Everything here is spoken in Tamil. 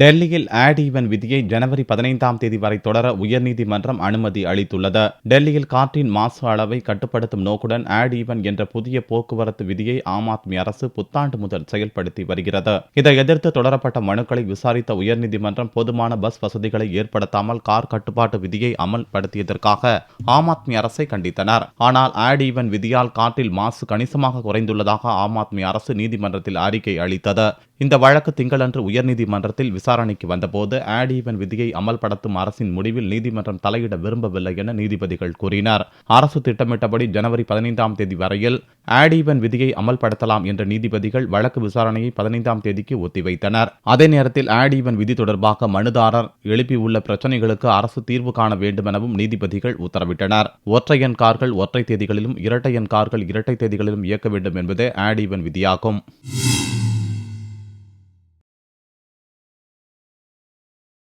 டெல்லியில் ஆட் ஈவன் விதியை ஜனவரி 15ஆம் தேதி வரை தொடர உயர்நீதிமன்றம் அனுமதி அளித்துள்ளது. டெல்லியில் காற்றின் மாசு அளவை கட்டுப்படுத்தும் நோக்குடன் ஆட் ஈவன் என்ற புதிய போக்குவரத்து விதியை ஆம் ஆத்மி அரசு புத்தாண்டு முதல் செயல்படுத்தி வருகிறது. இதை எதிர்த்து தொடரப்பட்ட மனுக்களை விசாரித்த உயர்நீதிமன்றம் போதுமான பஸ் வசதிகளை ஏற்படுத்தாமல் கார் கட்டுப்பாட்டு விதியை அமல்படுத்தியதற்காக ஆம் ஆத்மி அரசை கண்டித்தனர். ஆனால் ஆட் ஈவன் விதியால் காற்றில் மாசு கணிசமாக குறைந்துள்ளதாக ஆம் ஆத்மி அரசு நீதிமன்றத்தில் அறிக்கை அளித்தது. இந்த வழக்கு திங்களன்று உயர்நீதிமன்றத்தில் விசாரணைக்கு வந்தபோது ஆட் ஈவன் விதியை அமல்படுத்தும் அரசின் முடிவில் நீதிமன்றம் தலையிட விரும்பவில்லை என நீதிபதிகள் கூறினர். அரசு திட்டமிட்டபடி ஜனவரி 15ஆம் தேதி வரையில் ஆட் ஈவன் விதியை அமல்படுத்தலாம் என்ற நீதிபதிகள் வழக்கு விசாரணையை 15ஆம் தேதிக்கு ஒத்திவைத்தனர். அதே நேரத்தில் ஆட் ஈவன் விதி தொடர்பாக மனுதாரர் எழுப்பியுள்ள பிரச்சினைகளுக்கு அரசு தீர்வு காண வேண்டுமெனவும் நீதிபதிகள் உத்தரவிட்டனர். ஒற்றை எண் கார்கள் ஒற்றை தேதிகளிலும் இரட்டை எண் கார்கள் இரட்டை தேதிகளிலும் இயக்க வேண்டும் என்பதே ஆட் ஈவன் விதியாகும்.